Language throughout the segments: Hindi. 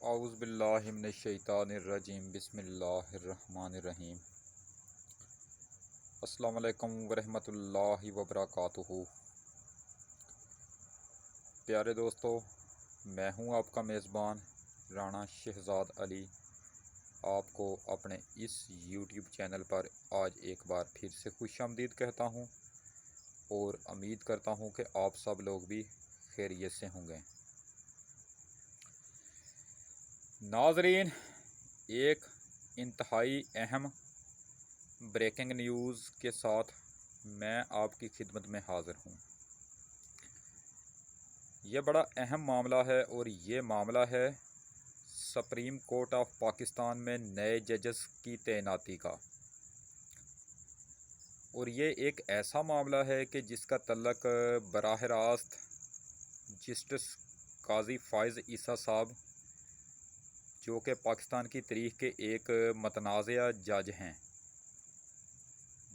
औज़ु बिल्लाहि मिनश्शैतानिर्रजीम बिस्मिल्लाहिर्रहमानिर्रहीम। अस्सलामु अलैकुम वरहमतुल्लाहि वबरकातुहू। प्यारे दोस्तों, मैं हूं आपका मेज़बान राना शहज़ाद अली। आपको अपने इस यूट्यूब चैनल पर आज एक बार फिर से खुशामदीद कहता हूं और उम्मीद करता हूं कि आप सब लोग भी खैरियत से होंगे। नाज़रीन, एक इंतहाई अहम ब्रेकिंग न्यूज़ के साथ मैं आपकी खिदमत में हाज़िर हूँ। यह बड़ा अहम मामला है और ये मामला है सुप्रीम कोर्ट ऑफ पाकिस्तान में नए जजेस की तैनाती का। और ये एक ऐसा मामला है कि जिसका तल्लक बराह रास्त जस्टिस काजी फ़ाइज़ ईसा साहब, जो कि पाकिस्तान की तारीख़ के एक मतनाज़ा जज हैं,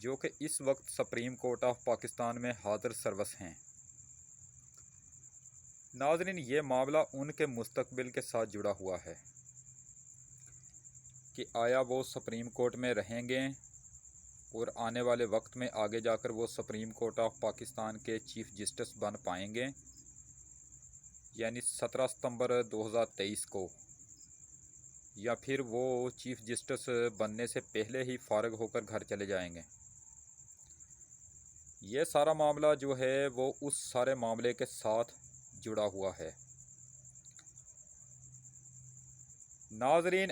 जो कि इस वक्त सुप्रीम कोर्ट ऑफ पाकिस्तान में हाज़िर सर्वस हैं। नाज़रीन, ये मामला उनके मुस्तकबिल के साथ जुड़ा हुआ है कि आया वो सुप्रीम कोर्ट में रहेंगे और आने वाले वक्त में आगे जाकर वो सुप्रीम कोर्ट ऑफ पाकिस्तान के चीफ़ जस्टिस बन पाएंगे, यानी 17 सितंबर 2023 को, या फिर वो चीफ़ जस्टिस बनने से पहले ही फ़ारिग होकर घर चले जाएंगे। ये सारा मामला जो है वो उस सारे मामले के साथ जुड़ा हुआ है। नाज़रीन,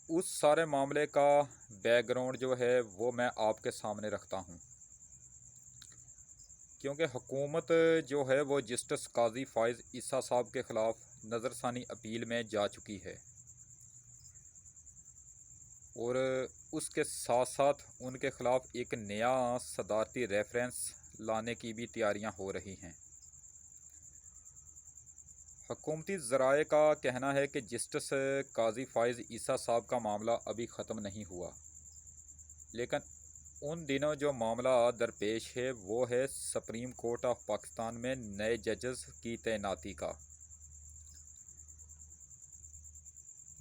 उस सारे मामले का बैकग्राउंड जो है वो मैं आपके सामने रखता हूँ, क्योंकि हुकूमत जो है वो जस्टिस काजी फ़ाइज़ ईसा साहब के ख़िलाफ़ नज़रसानी अपील में जा चुकी है और उसके साथ साथ उनके ख़िलाफ़ एक नया सदारती रेफरेंस लाने की भी तैयारियां हो रही हैं। हुकूमती ज़राए का कहना है कि जस्टिस काजी फ़ाइज़ ईसा साहब का मामला अभी ख़त्म नहीं हुआ, लेकिन उन दिनों जो मामला दरपेश है वो है सुप्रीम कोर्ट ऑफ पाकिस्तान में नए जजेस की तैनाती का।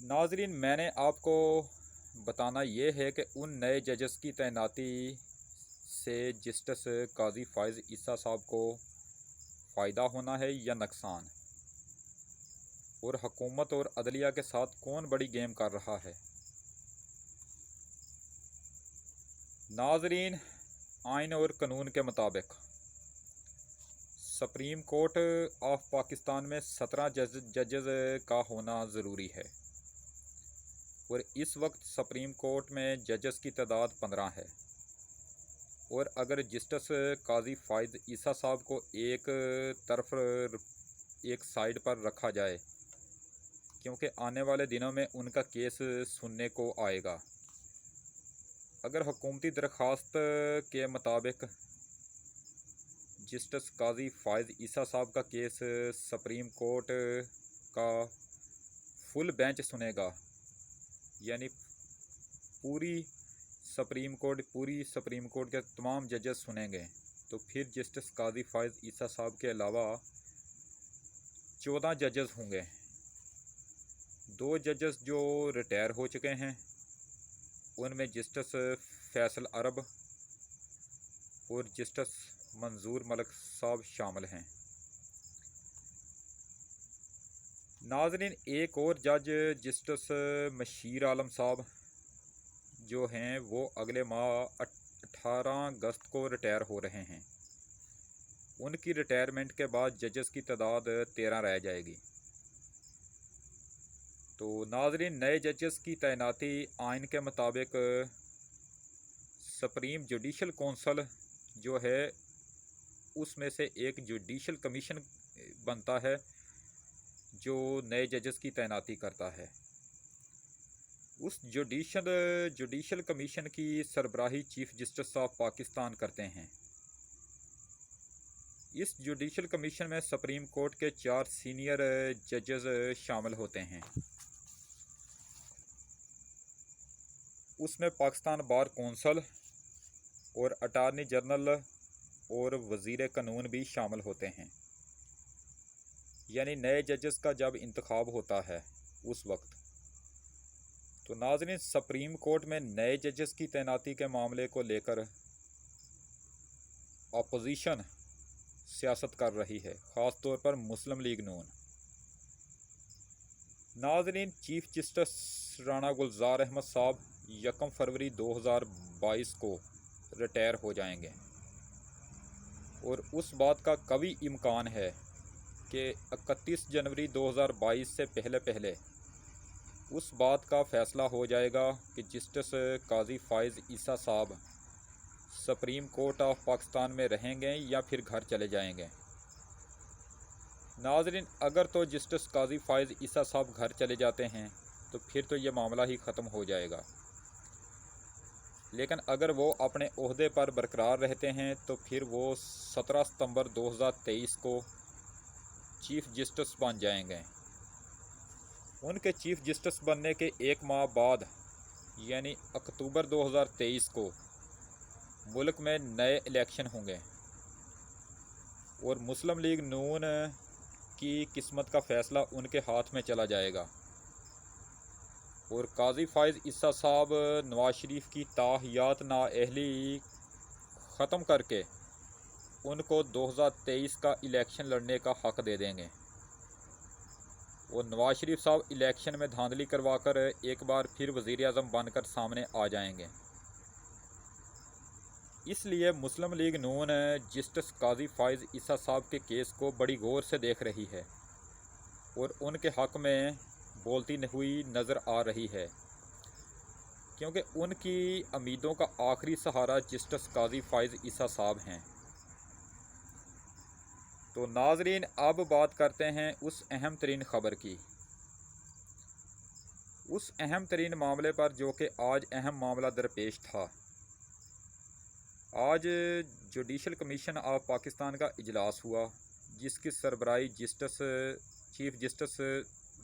नाज़रीन, मैंने आपको बताना ये है कि उन नए जजेस की तैनाती से जस्टिस काजी फ़ाइज़ ईसा साहब को फ़ायदा होना है या नुकसान, और हुकूमत और अदलिया के साथ कौन बड़ी गेम कर रहा है। नाज़रीन, आइन और कानून के मुताबिक सुप्रीम कोर्ट ऑफ पाकिस्तान में 17 जजेस का होना ज़रूरी है और इस वक्त सुप्रीम कोर्ट में जजेस की तादाद 15 है। और अगर जस्टिस काजी फ़ाइज़ ईसा साहब को एक तरफ एक साइड पर रखा जाए, क्योंकि आने वाले दिनों में उनका केस सुनने को आएगा, अगर हुकूमती दरख्वास्त के मुताबिक जस्टिस काजी फ़ाइज़ ईसा साहब का केस सुप्रीम कोर्ट का फुल बेंच सुनेगा, यानी पूरी सुप्रीम कोर्ट के तमाम जजेस सुनेंगे, तो फिर जस्टिस काजी फ़ाइज़ ईसा साहब के अलावा 14 जजेस होंगे। 2 जजेस जो रिटायर हो चुके हैं, उनमें जस्टिस फैसल अरब और जस्टिस मंजूर मलिक साहब शामिल हैं। नाज़रीन, एक और जज जस्टिस मशीर आलम साहब जो हैं वो अगले माह 18 अगस्त को रिटायर हो रहे हैं। उनकी रिटायरमेंट के बाद जजेस की तादाद 13 रह जाएगी। तो नाज़रीन, नए जजेस की तैनाती आइन के मुताबिक सुप्रीम जुडिशल कौंसल जो है उसमें से एक जुडिशल कमीशन बनता है जो नए जजेस की तैनाती करता है। उस जुडिशल कमीशन की सरबराही चीफ़ जस्टिस ऑफ पाकिस्तान करते हैं। इस जुडिशल कमीशन में सुप्रीम कोर्ट के 4 सीनियर जजेस शामिल होते हैं। उसमें पाकिस्तान बार कौंसल और अटार्नी जनरल और वज़ीर कानून भी शामिल होते हैं। यानी नए जजेस का जब इंतखाब होता है उस वक्त। तो नाज़रीन, सुप्रीम कोर्ट में नए जजेस की तैनाती के मामले को लेकर अपोजिशन सियासत कर रही है, ख़ास तौर पर मुस्लिम लीग नून। नाज़रीन, चीफ जस्टिस राना गुलजार अहमद साहब 1 फरवरी 2022 को रिटायर हो जाएंगे और उस बात का कभी इम्कान है कि 31 जनवरी 2022 से पहले पहले उस बात का फ़ैसला हो जाएगा कि जस्टिस काजी फ़ाइज़ ईसा साहब सुप्रीम कोर्ट ऑफ पाकिस्तान में रहेंगे या फिर घर चले जाएंगे। नाज़रीन, अगर तो जस्टिस काजी फ़ाइज़ ईसा साहब घर चले जाते हैं तो फिर तो ये मामला ही ख़त्म हो जाएगा, लेकिन अगर वो अपने ओहदे पर बरकरार रहते हैं तो फिर वो 17 सितंबर 2023 को चीफ़ जस्टिस बन जाएंगे। उनके चीफ़ जस्टिस बनने के 1 माह बाद यानी अक्टूबर 2023 को मुल्क में नए इलेक्शन होंगे और मुस्लिम लीग नून की किस्मत का फ़ैसला उनके हाथ में चला जाएगा और काजी फ़ाइज़ ईसा साहब नवाज शरीफ की ताहियात नाअहली ख़त्म करके उनको 2023 का इलेक्शन लड़ने का हक़ दे देंगे और नवाज शरीफ साहब इलेक्शन में धांधली करवाकर एक बार फिर वज़ीर आज़म बनकर सामने आ जाएंगे। इसलिए मुस्लिम लीग नून जस्टिस काजी फ़ाइज़ ईसा साहब के केस को बड़ी गौर से देख रही है और उनके हक़ में बोलती हुई नज़र आ रही है, क्योंकि उनकी उम्मीदों का आखिरी सहारा जस्टिस काजी फ़ाइज़ ईसा साहब हैं। तो नाज़रीन, अब बात करते हैं उस अहम तरीन ख़बर की, उस अहम तरीन मामले पर जो कि आज अहम मामला दरपेश था। आज जुडिशल कमीशन ऑफ पाकिस्तान का इजलास हुआ जिसकी सरबराही चीफ जस्टिस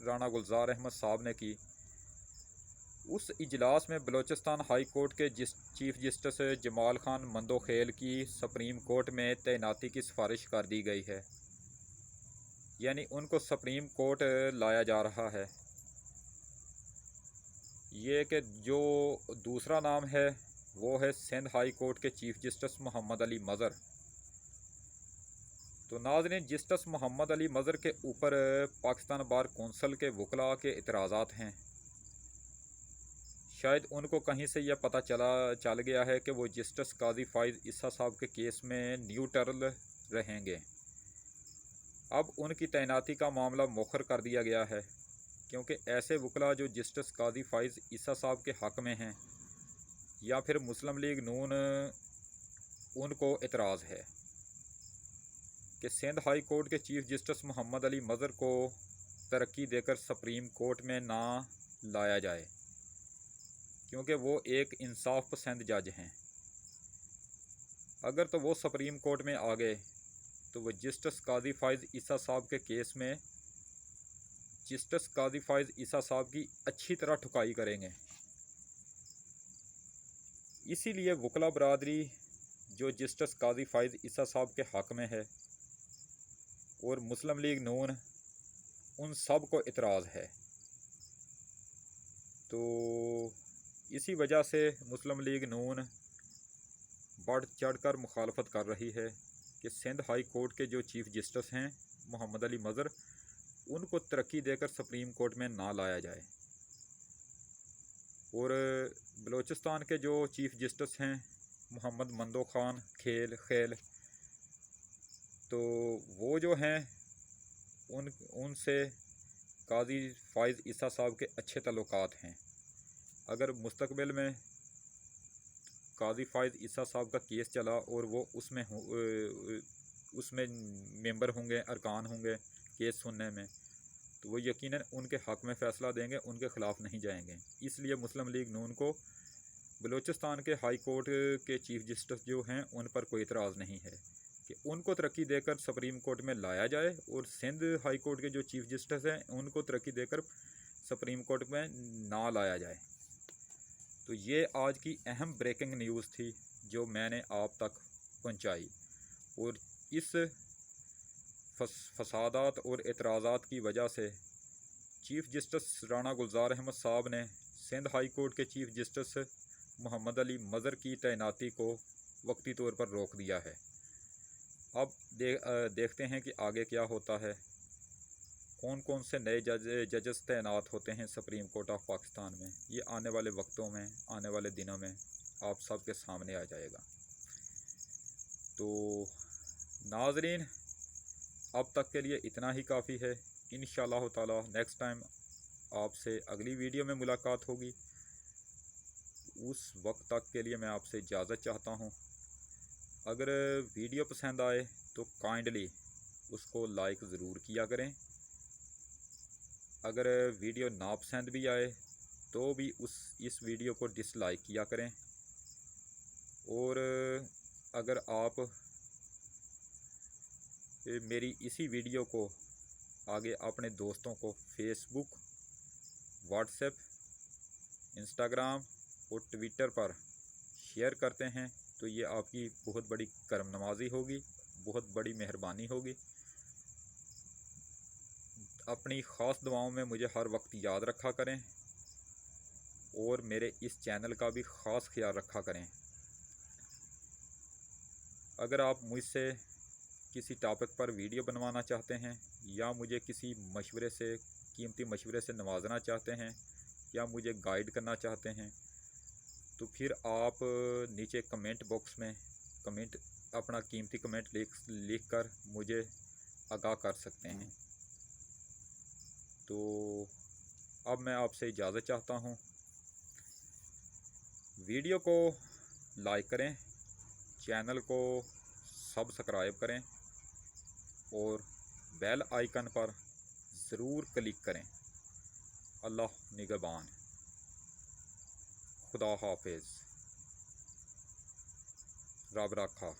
राना गुलजार अहमद साहब ने की। उस इजलास में बलूचिस्तान हाई कोर्ट के चीफ जस्टिस जमाल खान मंदोखेल की सुप्रीम कोर्ट में तैनाती की सिफारिश कर दी गई है, यानी उनको सुप्रीम कोर्ट लाया जा रहा है। ये कि जो दूसरा नाम है वो है सिंध हाई कोर्ट के चीफ जस्टिस मोहम्मद अली मज़र। तो नाज़रीन, जस्टिस मोहम्मद अली मज़र के ऊपर पाकिस्तान बार कौंसिल के वकला के इतराज़ात हैं। शायद उनको कहीं से यह पता चल गया है कि वो जस्टिस काजी फ़ाइज़ ईसा साहब के केस में न्यूट्रल रहेंगे। अब उनकी तैनाती का मामला मौखर कर दिया गया है, क्योंकि ऐसे वकला जो जस्टिस काजी फ़ाइज़ ईसा साहब के हक़ में हैं या फिर मुस्लिम लीग नून, उनको इतराज़ है कि सिंध हाई कोर्ट के चीफ जस्टिस मोहम्मद अली मज़र को तरक्की देकर सुप्रीम कोर्ट में ना लाया जाए, क्योंकि वो एक इंसाफ पसंद जज हैं। अगर तो वो सुप्रीम कोर्ट में आ गए तो वो जस्टिस काजी फ़ाइज़ ईसा साहब के केस में जस्टिस काजी फ़ाइज़ ईसा साहब की अच्छी तरह ठुकाई करेंगे। इसीलिए वकला बरादरी जो जस्टिस काजी फ़ाइज़ ईसा साहब के हक़ में है और मुस्लिम लीग नून, उन सब को इतराज़ है। तो इसी वजह से मुस्लिम लीग नून बढ़ चढ़कर मुखालफत कर रही है कि सिंध हाई कोर्ट के जो चीफ जस्टिस हैं मोहम्मद अली मज़र, उनको तरक्की देकर सुप्रीम कोर्ट में ना लाया जाए। और बलूचिस्तान के जो चीफ जस्टिस हैं मोहम्मद मंदो खान खेल, तो वो जो हैं उनसे काजी फ़ाइज़ ईसा साहब के अच्छे तल्लुकात हैं। अगर मुस्तकबिल में काजी फ़ाइज़ ईसा साहब का केस चला और वो उसमें मेंबर होंगे, अरकान होंगे केस सुनने में, तो वो यकीनन उनके हक़ में फ़ैसला देंगे, उनके ख़िलाफ़ नहीं जाएंगे। इसलिए मुस्लिम लीग नून को बलूचिस्तान के हाई कोर्ट के चीफ जस्टिस जो हैं उन पर कोई इतराज़ नहीं है कि उनको तरक्की देकर सुप्रीम कोर्ट में लाया जाए और सिंध हाई कोर्ट के जो चीफ जस्टिस हैं उनको तरक्की देकर सुप्रीम कोर्ट में ना लाया जाए। तो ये आज की अहम ब्रेकिंग न्यूज़ थी जो मैंने आप तक पहुंचाई, और इस फसादात और एतराज़ात की वजह से चीफ़ जस्टिस राणा गुलजार अहमद साहब ने सिंध हाई कोर्ट के चीफ़ जस्टिस मोहम्मद अली मज़र की तैनाती को वक्ती तौर पर रोक दिया है। अब देखते हैं कि आगे क्या होता है, कौन कौन से नए जजेस तैनात होते हैं सुप्रीम कोर्ट ऑफ पाकिस्तान में। ये आने वाले वक्तों में, आने वाले दिनों में आप सबके सामने आ जाएगा। तो नाज़रीन, अब तक के लिए इतना ही काफ़ी है। इंशाअल्लाह ताला नेक्स्ट टाइम आपसे अगली वीडियो में मुलाकात होगी। उस वक्त तक के लिए मैं आपसे इजाज़त चाहता हूँ। अगर वीडियो पसंद आए तो काइंडली उसको लाइक ज़रूर किया करें। अगर वीडियो नापसंद भी आए तो भी इस वीडियो को डिसलाइक किया करें। और अगर आप मेरी इसी वीडियो को आगे अपने दोस्तों को फेसबुक, व्हाट्सएप, इंस्टाग्राम और ट्विटर पर शेयर करते हैं तो ये आपकी बहुत बड़ी करम नवाज़ी होगी, बहुत बड़ी मेहरबानी होगी। अपनी ख़ास दुआओं में मुझे हर वक्त याद रखा करें और मेरे इस चैनल का भी ख़ास ख्याल रखा करें। अगर आप मुझसे किसी टॉपिक पर वीडियो बनवाना चाहते हैं या मुझे किसी मशवरे से, कीमती मशवरे से नवाजना चाहते हैं या मुझे गाइड करना चाहते हैं तो फिर आप नीचे कमेंट बॉक्स में अपना कीमती कमेंट लिख कर मुझे आगाह कर सकते हैं। तो अब मैं आपसे इजाज़त चाहता हूँ। वीडियो को लाइक करें, चैनल को सब्सक्राइब करें और बेल आइकन पर ज़रूर क्लिक करें। अल्लाह निगहबान। खुदा हाफिज़। रब रखा।